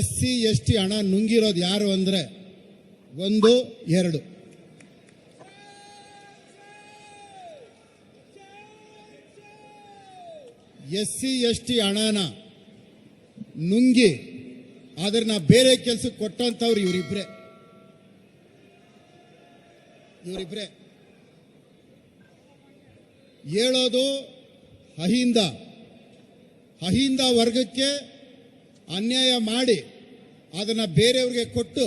SC ST ಹಣ ನುಂಗಿರೋದು ಯಾರು ಅಂದ್ರೆ 1 2 SC ST ಹಣನ ನುಂಗಿ ಅದನ್ನ ಬೇರೆ ಕೆಲಸಕ್ಕೆ ಕೊಟ್ಟಂತವ್ರು ಇವರಿಬ್ರೆ ಹೇಳೋದು ಅಹಿಂದ ವರ್ಗಕ್ಕೆ ಅನ್ಯಾಯ ಮಾಡಿ ಅದನ್ನ ಬೇರೆಯವ್ರಿಗೆ ಕೊಟ್ಟು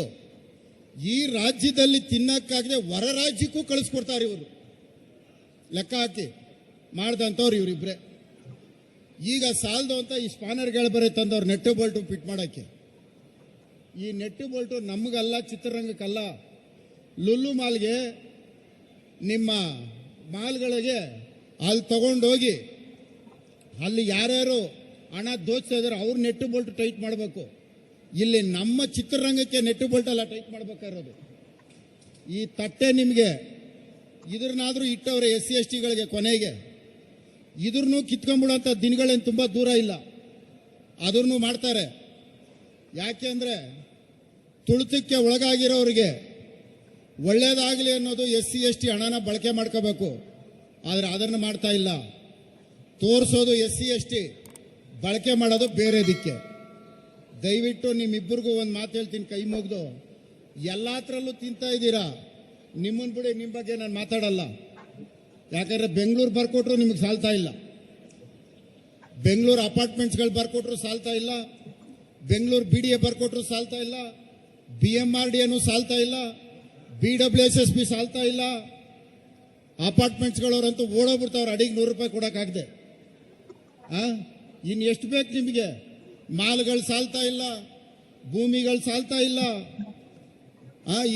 ಈ ರಾಜ್ಯದಲ್ಲಿ ತಿನ್ನಕ್ಕಾಗದೆ ಹೊರ ರಾಜ್ಯಕ್ಕೂ ಕಳಿಸ್ಕೊಡ್ತಾರೆ ಇವರು. ಲೆಕ್ಕ ಹಾಕಿ ಮಾಡ್ದಂಥವ್ರು ಇವರಿಬ್ರೆ. ಈಗ ಸಾಲದು ಅಂತ ಈ ಸ್ಪಾನರ್ಗಳು ಬರೀ ತಂದವ್ರು ನೆಟ್ಟು ಬೋಲ್ಟು ಫಿಟ್ ಮಾಡೋಕ್ಕೆ. ಈ ನೆಟ್ಟು ಬೋಲ್ಟು ನಮಗಲ್ಲ, ಚಿತ್ರರಂಗಕ್ಕಲ್ಲ, ಲುಲ್ಲು ಮಾಲ್ಗೆ, ನಿಮ್ಮ ಮಾಲ್ಗಳಿಗೆ ಅಲ್ಲಿ ತಗೊಂಡೋಗಿ ಅಲ್ಲಿ ಯಾರ್ಯಾರು ಹಣ ದೋಚ್ತಾ ಇದಾರೆ ಅವ್ರು ನೆಟ್ಟು ಬೋಲ್ಟ್ ಟೈಟ್ ಮಾಡಬೇಕು. ಇಲ್ಲಿ ನಮ್ಮ ಚಿತ್ರರಂಗಕ್ಕೆ ನೆಟ್ಟು ಬೋಲ್ಟ್ ಎಲ್ಲ ಟೈಟ್ ಮಾಡಬೇಕಾಗಿರೋದು. ಈ ತಟ್ಟೆ ನಿಮಗೆ ಇದ್ರನ್ನಾದ್ರೂ ಇಟ್ಟವ್ರೆ SC STಗಳಿಗೆ ಕೊನೆಗೆ. ಇದ್ರನ್ನೂ ಕಿತ್ಕೊಂಡ್ಬಿಡೋಂಥ ದಿನಗಳೇನು ತುಂಬ ದೂರ ಇಲ್ಲ, ಅದ್ರನ್ನೂ ಮಾಡ್ತಾರೆ. ಯಾಕೆ ಅಂದರೆ ತುಳಿತಕ್ಕೆ ಒಳಗಾಗಿರೋರಿಗೆ ಒಳ್ಳೇದಾಗಲಿ ಅನ್ನೋದು SC ST ಹಣನ ಬಳಕೆ ಮಾಡ್ಕೋಬೇಕು. ಆದರೆ ಅದನ್ನು ಮಾಡ್ತಾ ಇಲ್ಲ. ತೋರಿಸೋದು SC ST, ಬಳಕೆ ಮಾಡೋದು ಬೇರೆ ದಿಕ್ಕೆ. ದಯವಿಟ್ಟು ನಿಮ್ಮಿಬ್ಬರಿಗೂ ಒಂದು ಮಾತು ಹೇಳ್ತೀನಿ, ಕೈ ಮುಗ್ದು, ಎಲ್ಲತ್ರಲ್ಲೂ ತಿಂತಾ ಇದ್ದೀರಾ. ನಿಮ್ಮನ್ನು ಬಿಡಿ, ನಿಮ್ಮ ಬಗ್ಗೆ ನಾನು ಮಾತಾಡಲ್ಲ. ಯಾಕಂದ್ರೆ ಬೆಂಗಳೂರು ಬರ್ಕೊಟ್ರು ನಿಮಗೆ ಸಾಲ್ತಾ ಇಲ್ಲ, ಬೆಂಗಳೂರು ಅಪಾರ್ಟ್ಮೆಂಟ್ಸ್ಗಳು ಬರ್ಕೊಟ್ರು ಸಾಲ್ತಾ ಇಲ್ಲ, ಬೆಂಗಳೂರು BDA ಬರ್ಕೊಟ್ರು ಸಾಲ್ತಾ ಇಲ್ಲ, BMRDA ಸಾಲ್ತಾ ಇಲ್ಲ, BWSSB ಸಾಲ್ತಾ ಇಲ್ಲ. ಅಪಾರ್ಟ್ಮೆಂಟ್ಸ್ಗಳವರಂತೂ ಓಡೋಗ್ಬಿಡ್ತಾವ್ರು ಅಡಿಗೆ ₹100 ಕೊಡೋಕ್ಕಾಗದೆ. ಇನ್ನು ಎಷ್ಟು ಬೇಕು ನಿಮಗೆ? ಮಾಲ್ಗಳು ಸಾಲ್ತಾ ಇಲ್ಲ, ಭೂಮಿಗಳು ಸಾಲ್ತಾ ಇಲ್ಲ.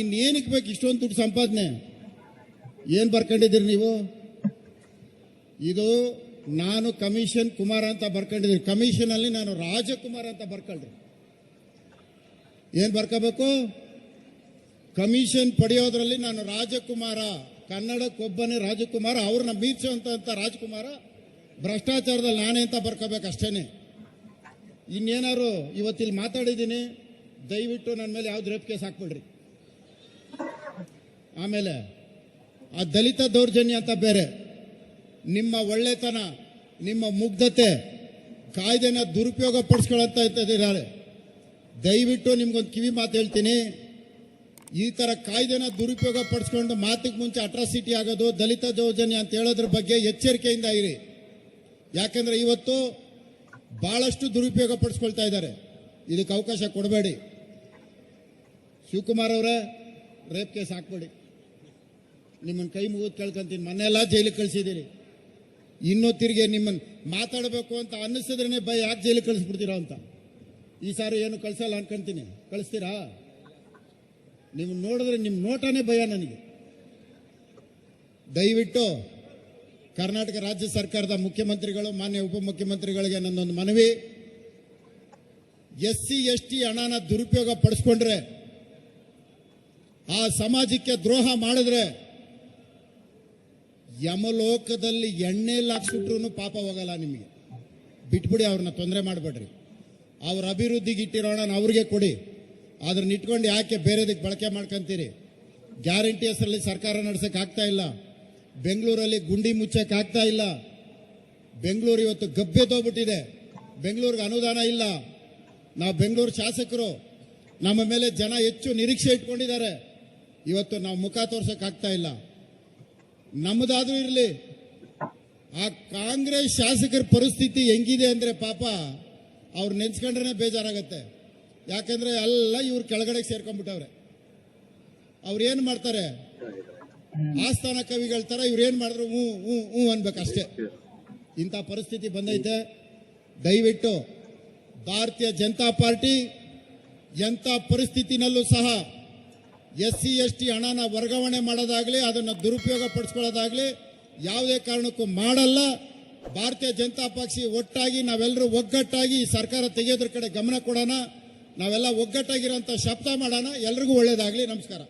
ಇನ್ನೇನಕ್ಕೆ ಬೇಕು ಇಷ್ಟೊಂದು ದುಡ್ಡು ಸಂಪಾದನೆ? ಏನು ಬರ್ಕೊಂಡಿದ್ದೀರಿ ನೀವು? ಇದು ನಾನು ಕಮಿಷನ್ ಕುಮಾರ್ ಅಂತ ಬರ್ಕೊಂಡಿದ್ದೀನಿ. ಕಮಿಷನ್ ಅಲ್ಲಿ ನಾನು ರಾಜಕುಮಾರ್ ಅಂತ ಬರ್ಕೊಳ್ರಿ. ಏನು ಬರ್ಕೋಬೇಕು? ಕಮಿಷನ್ ಪಡೆಯೋದ್ರಲ್ಲಿ ನಾನು ರಾಜಕುಮಾರ, ಕನ್ನಡಕ್ಕೊಬ್ಬನೇ ರಾಜಕುಮಾರ, ಅವ್ರನ್ನ ಮೀರ್ಸೋಂತ ರಾಜಕುಮಾರ, ಭ್ರಷ್ಟಾಚಾರದಲ್ಲಿ ನಾನೇ ಅಂತ ಬರ್ಕೋಬೇಕು ಅಷ್ಟೇನೆ. ಇನ್ನೇನಾರು ಇವತ್ತಿಲ್ಲಿ ಮಾತಾಡಿದ್ದೀನಿ, ದಯವಿಟ್ಟು ನನ್ನ ಮೇಲೆ ಯಾವ್ದು ರೇಪ್ ಕೇಸ್ ಹಾಕ್ಬಿಡ್ರಿ. ಆಮೇಲೆ ಆ ದಲಿತ ದೌರ್ಜನ್ಯ ಅಂತ ಬೇರೆ, ನಿಮ್ಮ ಒಳ್ಳೆತನ, ನಿಮ್ಮ ಮುಗ್ಧತೆ, ಕಾಯ್ದೆನ ದುರುಪಯೋಗ ಪಡಿಸ್ಕೊಳ್ಳಂತ ಇದ್ದಾರೆ. ದಯವಿಟ್ಟು ನಿಮ್ಗೊಂದು ಕಿವಿ ಮಾತು ಹೇಳ್ತೀನಿ, ಈ ತರ ಕಾಯ್ದೆನ ದುರುಪಯೋಗ ಪಡಿಸ್ಕೊಂಡು ಮಾತಿಗೆ ಮುಂಚೆ ಅಟ್ರಾಸಿಟಿ ಆಗೋದು, ದಲಿತ ದೌರ್ಜನ್ಯ ಅಂತ ಹೇಳೋದ್ರ ಬಗ್ಗೆ ಎಚ್ಚರಿಕೆಯಿಂದ ಇರಿ. ಯಾಕಂದ್ರೆ ಇವತ್ತು ಬಹಳಷ್ಟು ದುರುಪಯೋಗ ಪಡಿಸ್ಕೊಳ್ತಾ ಇದ್ದಾರೆ. ಇದಕ್ಕೆ ಅವಕಾಶ ಕೊಡಬೇಡಿ. ಶಿವಕುಮಾರ್ ಅವರೇ, ರೇಪ್ ಕೇಸ್ ಹಾಕ್ಬೇಡಿ. ನಿಮ್ಮನ್ನು ಕೈ ಮುಗಿದು ಕೇಳ್ಕೊಂತೀನಿ. ಮೊನ್ನೆಲ್ಲ ಜೈಲಿಗೆ ಕಳಿಸಿದ್ದೀರಿ, ಇನ್ನೂ ತಿರುಗಿ ನಿಮ್ಮನ್ನು ಮಾತಾಡಬೇಕು ಅಂತ ಅನ್ನಿಸಿದ್ರೇನೆ ಭಯ, ಯಾಕೆ ಜೈಲಿಗೆ ಕಳಿಸ್ಬಿಡ್ತೀರಾ ಅಂತ. ಈ ಸಾರಿ ಏನು ಕಳಿಸಲ್ಲ ಅನ್ಕೊಂತೀನಿ. ಕಳಿಸ್ತೀರಾ? ನೀವು ನೋಡಿದ್ರೆ ನಿಮ್ಮ ನೋಟನೇ ಭಯ ನನಗೆ. ದಯವಿಟ್ಟು ಕರ್ನಾಟಕ ರಾಜ್ಯ ಸರ್ಕಾರದ ಮುಖ್ಯಮಂತ್ರಿಗಳು, ಮಾನ್ಯ ಉಪಮುಖ್ಯಮಂತ್ರಿಗಳಿಗೆ ನನ್ನೊಂದು ಮನವಿ, SC ST ಹಣನ ದುರುಪಯೋಗ ಪಡಿಸ್ಕೊಂಡ್ರೆ, ಆ ಸಮಾಜಕ್ಕೆ ದ್ರೋಹ ಮಾಡಿದ್ರೆ, ಯಮಲೋಕದಲ್ಲಿ ಎಣ್ಣೆಯಲ್ಲಿ ಹಾಕ್ಸ್ಬಿಟ್ರು ಪಾಪ ಹೋಗಲ್ಲ ನಿಮಗೆ. ಬಿಟ್ಬಿಡಿ, ಅವ್ರನ್ನ ತೊಂದರೆ ಮಾಡಬೇಡ್ರಿ. ಅವ್ರ ಅಭಿವೃದ್ಧಿಗೆ ಇಟ್ಟಿರೋಣ ಅವ್ರಿಗೆ ಕೊಡಿ. ಅದನ್ನ ಇಟ್ಕೊಂಡು ಯಾಕೆ ಬೇರೆದಕ್ಕೆ ಬಳಕೆ ಮಾಡ್ಕೊಂತೀರಿ? ಗ್ಯಾರಂಟಿ ಹೆಸರಲ್ಲಿ ಸರ್ಕಾರ ನಡೆಸಕ್ಕೆ ಆಗ್ತಾ ಇಲ್ಲ. ಬೆಂಗಳೂರಲ್ಲಿ ಗುಂಡಿ ಮುಚ್ಚಕ್ಕೆ ಆಗ್ತಾ ಇಲ್ಲ. ಬೆಂಗಳೂರು ಇವತ್ತು ಗಬ್ಬೆದೋಗ್ಬಿಟ್ಟಿದೆ. ಬೆಂಗಳೂರಿಗೆ ಅನುದಾನ ಇಲ್ಲ. ನಾವು ಬೆಂಗಳೂರು ಶಾಸಕರು, ನಮ್ಮ ಮೇಲೆ ಜನ ಹೆಚ್ಚು ನಿರೀಕ್ಷೆ ಇಟ್ಕೊಂಡಿದ್ದಾರೆ. ಇವತ್ತು ನಾವು ಮುಖ ತೋರ್ಸಕ್ ಆಗ್ತಾ ಇಲ್ಲ. ನಮ್ಮದಾದ್ರೂ ಇರಲಿ, ಆ ಕಾಂಗ್ರೆಸ್ ಶಾಸಕರ ಪರಿಸ್ಥಿತಿ ಹೆಂಗಿದೆ ಅಂದ್ರೆ ಪಾಪ ಅವ್ರು ನೆನ್ಸ್ಕೊಂಡ್ರೆ ಬೇಜಾರಾಗತ್ತೆ. ಯಾಕಂದ್ರೆ ಎಲ್ಲ ಇವ್ರು ಕೆಳಗಡೆ ಸೇರ್ಕೊಂಡ್ಬಿಟ್ಟವ್ರೆ. ಅವ್ರು ಏನ್ ಮಾಡ್ತಾರೆ? ಆಸ್ಥಾನ ಕವಿಗಳ ತರ ಇವ್ರೇನ್ ಮಾಡಿದ್ರು ಹೂ ಹೂ ಹೂ ಅನ್ಬೇಕಷ್ಟೇ. ಇಂಥ ಪರಿಸ್ಥಿತಿ ಬಂದೈತೆ. ದಯವಿಟ್ಟು ಭಾರತೀಯ ಜನತಾ ಪಾರ್ಟಿ ಎಂಥ ಪರಿಸ್ಥಿತಿನಲ್ಲೂ ಸಹ SC ST ಹಣನ ವರ್ಗಾವಣೆ ಮಾಡೋದಾಗ್ಲಿ, ಅದನ್ನ ದುರುಪಯೋಗ ಪಡಿಸ್ಕೊಳ್ಳೋದಾಗ್ಲಿ ಯಾವುದೇ ಕಾರಣಕ್ಕೂ ಮಾಡಲ್ಲ. ಭಾರತೀಯ ಜನತಾ ಪಕ್ಷ ಒಟ್ಟಾಗಿ ನಾವೆಲ್ಲರೂ ಒಗ್ಗಟ್ಟಾಗಿ ಈ ಸರ್ಕಾರ ತೆಗೆಯೋದ್ರ ಕಡೆ ಗಮನ ಕೊಡೋಣ. ನಾವೆಲ್ಲ ಒಗ್ಗಟ್ಟಾಗಿರೋಂಥ ಶಬ್ದ ಮಾಡೋಣ. ಎಲ್ರಿಗೂ ಒಳ್ಳೇದಾಗ್ಲಿ. ನಮಸ್ಕಾರ.